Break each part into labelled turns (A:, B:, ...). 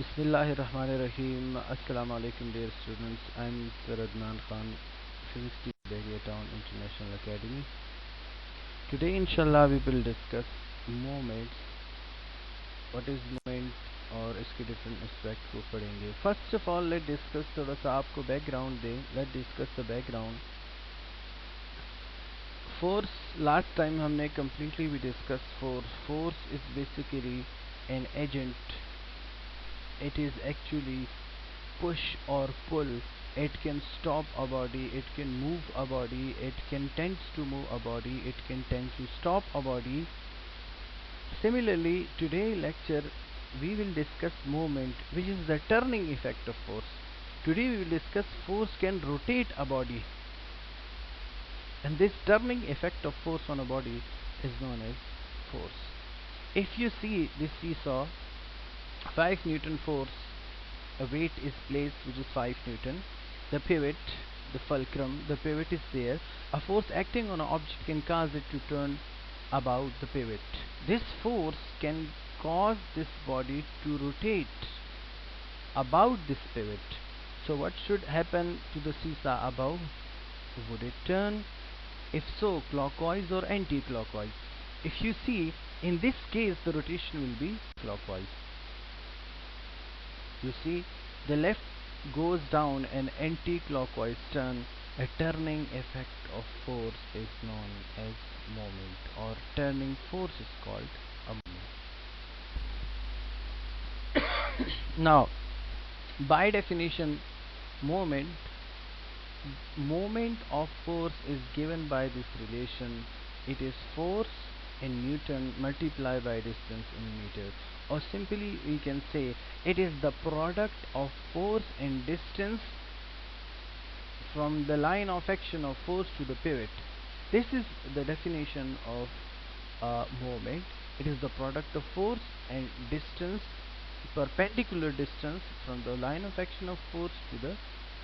A: Bismillahirrahmanirrahim. Assalamu alaikum dear students. I'm Sir Adnan Khan, Physics teacher, Bahia Town International Academy. Today inshallah we will discuss moments. What is moment और इसके different aspect को पढ़ेंगे. First of all let's discuss थोड़ा सा आपको background दें. Let's discuss the background. Force last time हमने completely we discussed force. Force is basically an agent. It is actually push or pull. It can stop a body, it can move a body, it can tend to move a body, it can tend to stop a body. Similarly, today lecture we will discuss movement, which is the turning effect of force. Today we will discuss force can rotate a body, and this turning effect of force on a body is known as force. If you see this seesaw, 5 Newton force, a weight is placed which is 5 Newton. The pivot, the fulcrum, the pivot is there. A force acting on an object can cause it to turn about the pivot. This force can cause this body to rotate about this pivot. So what should happen to the seesaw above? Would it turn? If so, clockwise or anti-clockwise? If you see, in this case the rotation will be clockwise. You see, the left goes down an anti-clockwise turn. A turning effect of force is known as moment, or turning force is called a moment. Now, by definition, moment of force is given by this relation. It is force in Newton multiplied by distance in meter, or simply we can say it is the product of force and distance from the line of action of force to the pivot. This is the definition of moment. It is the product of force and distance, perpendicular distance from the line of action of force to the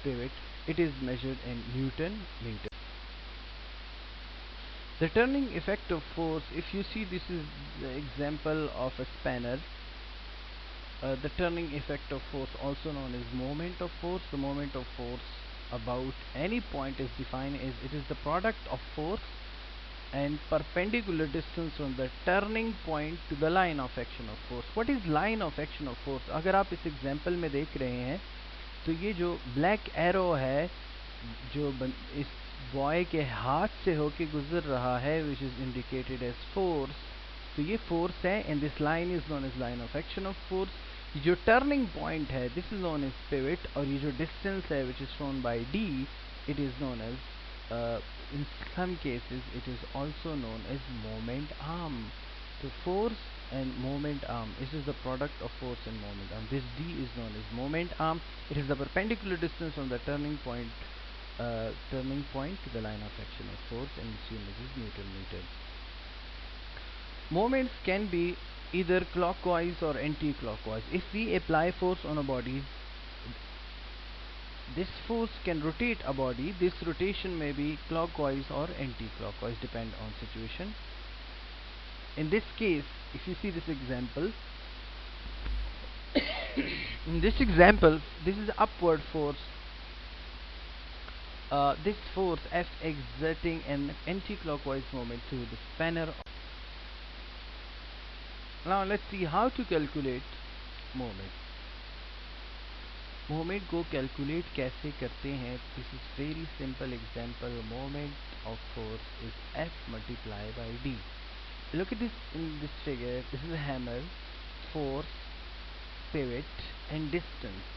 A: pivot. It is measured in Newton meter. The turning effect of force, if you see, this is the example of a spanner. The turning effect of force, also known as moment of force. The moment of force about any point is defined as it is the product of force and perpendicular distance from the turning point to the line of action of force. What is line of action of force? अगर आप इस example में देख रहे हैं तो ये जो ब्लैक एरो है जो इस बॉय के हाथ से होके गुजर रहा है, which is indicated as force, तो ये फोर्स है and this line is known as line of action of force. जो टर्निंग पॉइंट है this is known as pivot, और ये जो डिस्टेंस है which is shown by D, it is known as in some cases it is also known as moment arm. So force and moment arm, this is the product of force and moment arm. This D is known as moment arm. It is the perpendicular distance from the turning point to the line of action of force, and its unit is Newton meter. Moments can be either clockwise or anti-clockwise. If we apply force on a body, this force can rotate a body. This rotation may be clockwise or anti-clockwise, depend on situation. In this case, if you see this example, in this example, this is upward force. This force F exerting an anti-clockwise moment through the spanner. Now let's see how to calculate moment. Moment को calculate कैसे करते हैं? This is very simple example. Moment of force is F multiply by D. Look at this in this figure. This is a hammer, force, pivot and distance.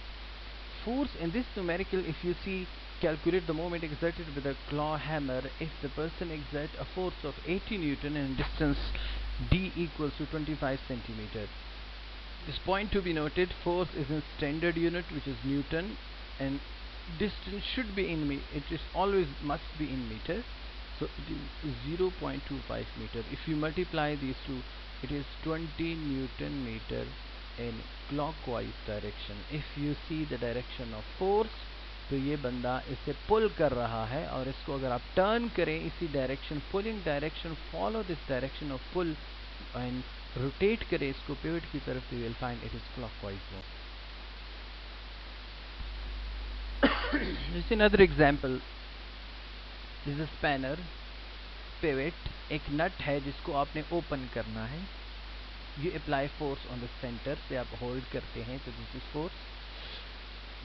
A: Force in this numerical, if you see, calculate the moment exerted with a claw hammer. If the person exert a force of 80 Newton and distance D equals to 25 centimeter. This point to be noted, force is in standard unit which is Newton, and distance should be in it is always must be in meter, so it is 0.25 meter. If you multiply these two, it is 20 Newton meter in clockwise direction. If you see the direction of force, तो ये बंदा इसे पुल कर रहा है, और इसको अगर आप टर्न करें इसी direction, pulling direction, follow this direction of pull and rotate करें इसको पिवट की तरफ, तो you will find it is clockwise. Just another example is a spanner, pivot, एक नट है जिसको आपने ओपन करना है. You apply force on the center, से आप होल्ड करते हैं, तो this is force.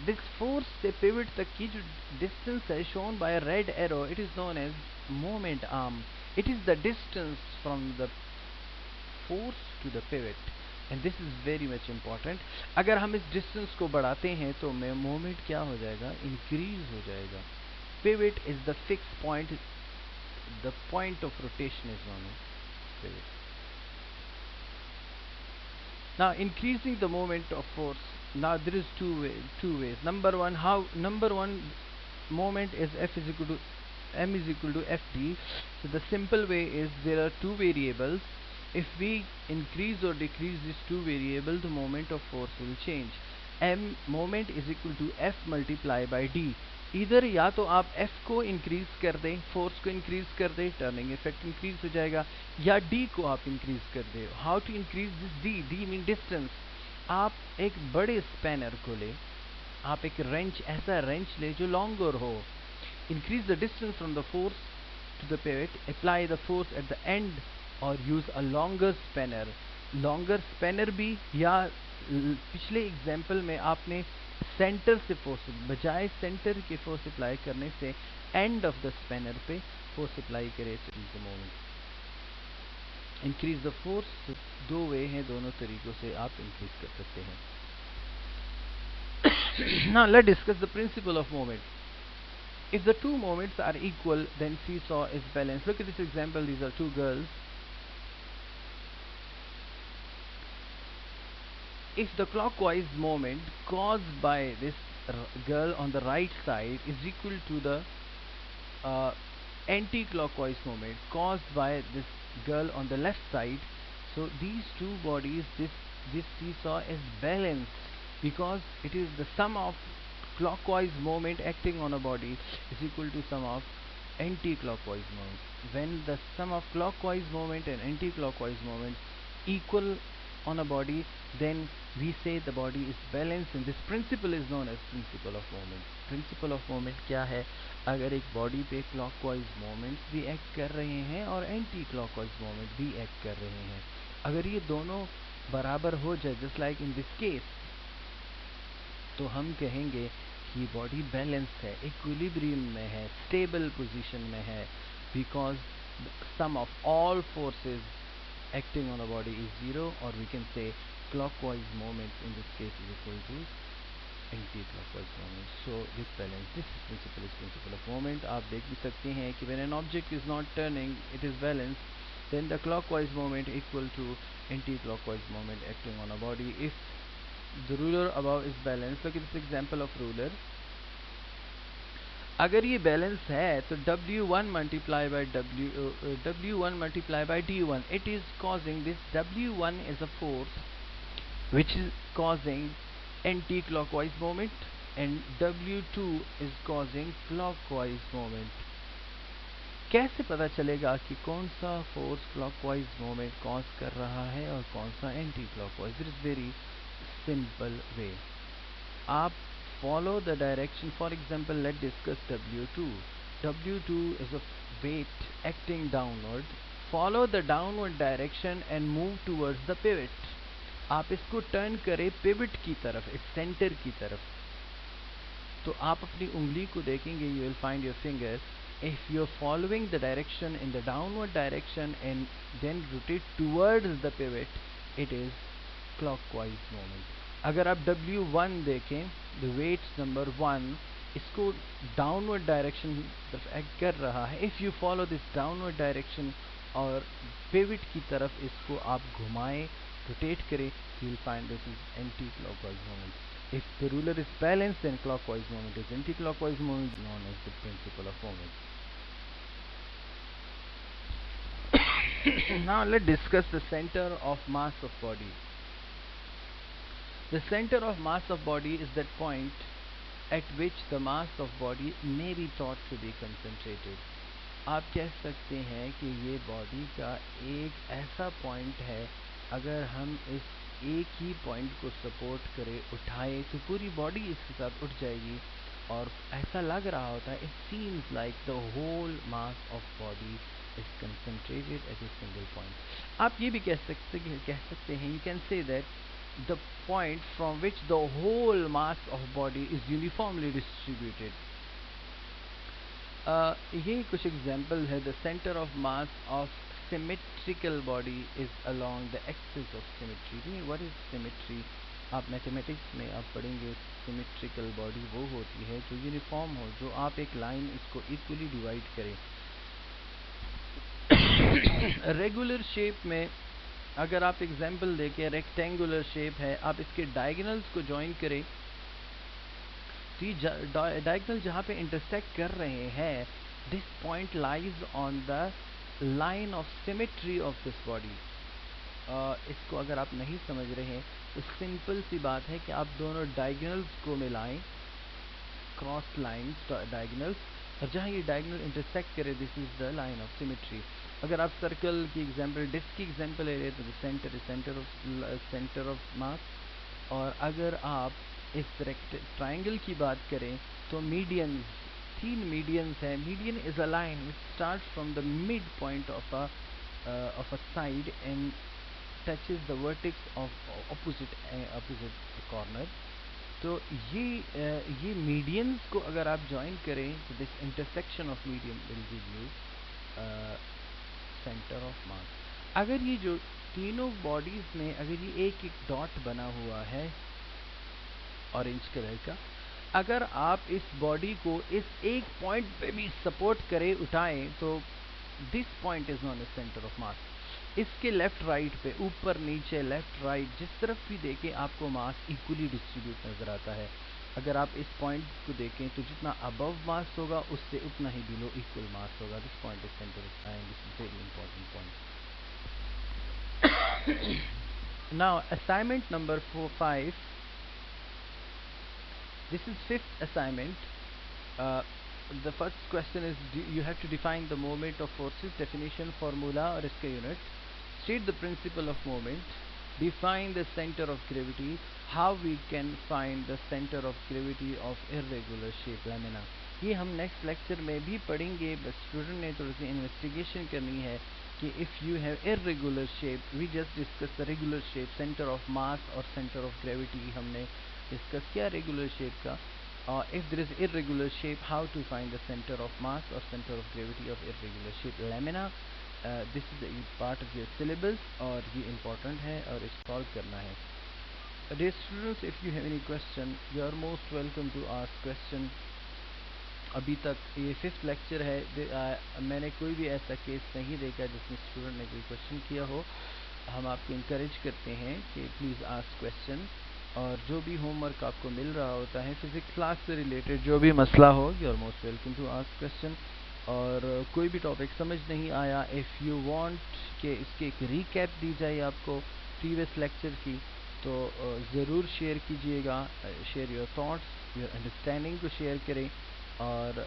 A: This force से pivot तक की जो distance है shown by a red arrow, it is known as moment arm. It is the distance from the force to the pivot, and this is very much important. अगर हम इस distance को बढ़ाते हैं तो moment क्या हो जाएगा, increase हो जाएगा. Pivot is the fixed point, the point of rotation is known as pivot. Now increasing the moment of force, now there is two ways. Number one moment is F is equal to m is equal to Fd. So the simple way is there are two variables. If we increase or decrease these two variables, the moment of force will change. M moment is equal to F multiply by D. इधर या तो आप F को increase कर दें, force को increase कर दें, टर्निंग इफेक्ट इंक्रीज हो जाएगा, या D को आप इंक्रीज कर दें. How to increase this D mean distance. आप एक बड़े स्पैनर को ले, आप एक रेंच, ऐसा रेंच ले जो लॉन्गर हो. Increase the distance from the force to the pivot, apply the force at the end or use a longer spanner. Longer spanner भी, या पिछले एग्जाम्पल में आपने सेंटर से फोर्स, बजाय सेंटर के फोर्स अप्लाई करने से एंड ऑफ द स्पैनर पे फोर्स अप्लाई करे तो is the moment. Increase the force, दो वे हैं, दोनों तरीकों से आप इंक्रीज कर सकते हैं. Now let's discuss the principle of moment. If the two moments are equal, then seesaw is balanced. Look at this example. These are two girls. If the clockwise moment caused by this girl on the right side is equal to the anti-clockwise moment caused by this girl on the left side, so these two bodies, this seesaw is balanced because it is the sum of clockwise moment acting on a body is equal to sum of anti-clockwise moment. When the sum of clockwise moment and anti-clockwise moment equal on a body, then we say the body is balanced, and this principle is known as principle of moment. Principle of moment क्या है? अगर एक body पे clockwise moments भी act कर रहे हैं और एंटी क्लॉकवाइज मोमेंट भी एक्ट कर रहे हैं, अगर ये दोनों बराबर हो जाए, just like in this case, तो हम कहेंगे कि बॉडी बैलेंस है, इक्विलिब्रियम में है, स्टेबल पोजीशन में है, because sum of all forces acting on a body is zero, or we can say clockwise moments in this case is equal to anti-clockwise moments. So this balance, this principle is principle of moment. आप देख भी सकते हैं कि when an object is not turning, it is balanced, then the clockwise moment equal to anti-clockwise moment acting on a body. If the ruler above is balanced, look at this example of ruler. अगर ये balance है तो W1 multiply by W1 multiply by D1, it is causing this W1 is a force which is causing anti-clockwise moment, and W2 is causing clockwise moment. कैसे पता चलेगा कि कौन सा फोर्स क्लॉकवाइज मोमेंट कॉज कर रहा है और कौन सा anti clockwise? It is very simple way. आप follow the direction. For example, let's discuss W2. W2 is a weight acting downward. Follow the downward direction and move towards the pivot. आप इसको turn करें pivot की तरफ, इस centre की तरफ, तो आप अपनी उंगली को देखेंगे, you will find your finger. If you are following the direction in the downward direction and then rotate towards the pivot, it is clockwise movement. अगर आप W1 देखें, the weight number 1 इसको डाउनवर्ड डायरेक्शन तरफ act कर रहा है. If you follow this downward direction और pivot की तरफ इसको आप घुमाएं, रोटेट करें, you will find this is anti clockwise moment. If the ruler is balanced, then clockwise moment is anti clockwise moment, known as the principle of moment. Now let's discuss the center of mass of body. The center of mass of body is that point at which the mass of body may be thought to be concentrated. आप कह सकते हैं कि ये body का एक ऐसा point है, अगर हम इस एक ही पॉइंट को सपोर्ट करें, उठाएं, तो पूरी बॉडी इसके साथ उठ जाएगी. और ऐसा लग रहा होता है, it seems like the whole mass of body is concentrated at a single point. आप ये भी कह सकते हैं, you can say that the point from which the whole mass of body is uniformly distributed. ये कुछ एग्जाम्पल है. The centre of mass of symmetrical body is along the axis of symmetry. What is symmetry? आप mathematics में आप पढ़ेंगे, symmetrical body वो होती है जो यूनिफॉर्म हो, जो आप एक लाइन इसको इक्वली डिवाइड करें. रेगुलर शेप में अगर आप एग्जाम्पल देखें, रेक्टेंगुलर शेप है, आप इसके डायगोनल्स को ज्वाइन करें, डायगोनल जहाँ पे इंटरसेक्ट कर रहे हैं, this point lies on the line of symmetry of this body. इसको अगर आप नहीं समझ रहे हैं तो सिंपल सी बात है कि आप दोनों डायगोनल्स को मिलाएं, क्रॉस लाइन्स डायगोनल्स, और जहाँ ये डायगोनल इंटरसेक्ट करे, this is the line of symmetry. अगर आप सर्कल की एग्जांपल, डिस्क की एग्जांपल ले रहे हैं तो द सेंटर ऑफ मास. और अगर आप इस ट्राइंगल की बात करें तो मीडियंस, 3 मीडियंस है. Median is a line which start from the mid point of a side and touches the vertex of opposite corner. तो ये मीडियंस को अगर आप ज्वाइन करें तो this intersection of medium will give you centre of mass. अगर ये जो तीनों बॉडीज में अगर ये एक एक डॉट बना हुआ है ऑरेंज कलर का, अगर आप इस बॉडी को इस एक पॉइंट पे भी सपोर्ट करें, उठाएं, तो this point is non A centre of mass. इसके लेफ्ट राइट पे, ऊपर नीचे लेफ्ट राइट जिस तरफ भी देखें आपको मास इक्वली डिस्ट्रीब्यूट नजर आता है. अगर आप इस पॉइंट को देखें तो जितना अबव मास होगा उससे उतना ही बिलो इक्वल मास होगा. This point is centre of and this is very important point. Now assignment number 5. This is fifth assignment. The first question is you have to define the moment of forces. Definition, formula और इसके unit. State the principle of moment. Define the center of gravity. How we can find the center of gravity of irregular shape lamina. ये हम next lecture में भी पढ़ेंगे, बस student ने थोड़ी सी इन्वेस्टिगेशन करनी है कि if you have irregular shape, we just discuss the regular shape, center of mass और center of gravity हमने डिस्कस किया रेगुलर शेप का. if there is irregular shape, how to find the center of mass or center of gravity of irregular shape lamina. This is a part of your syllabus और ये important है और इस solve करना है. Dear students, if you have any question, you are most welcome to ask question. अभी तक ये 5th लेक्चर है, मैंने कोई भी ऐसा केस नहीं देखा जिसमें स्टूडेंट ने कोई क्वेश्चन किया हो. हम आपको इंकरेज करते हैं कि प्लीज़ आस्क क्वेश्चन, और जो भी होमवर्क आपको मिल रहा होता है फिजिक्स क्लास से रिलेटेड जो भी मसला हो, you are most welcome to ask question. और कोई भी टॉपिक समझ नहीं आया, इफ़ यू वांट कि इसके एक रीकैप दी जाए आपको प्रीवियस लेक्चर की, तो ज़रूर शेयर कीजिएगा. Share your thoughts, your understanding को शेयर करें. और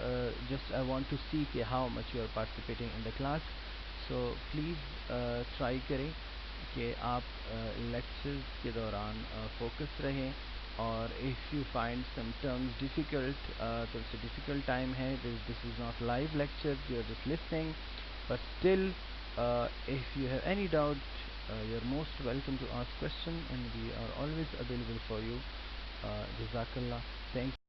A: just I want to see कि how much you are participating in the class. So please try करें कि आप लेक्चर्स के दौरान फोकस रहें. और if you find some terms difficult, तो इट्स डिफ़िकल्ट टाइम है, this is not live lecture, you are just listening, but still if you have any doubt, you are most welcome to ask question and we are always available for you. Jazakallah. Thank you.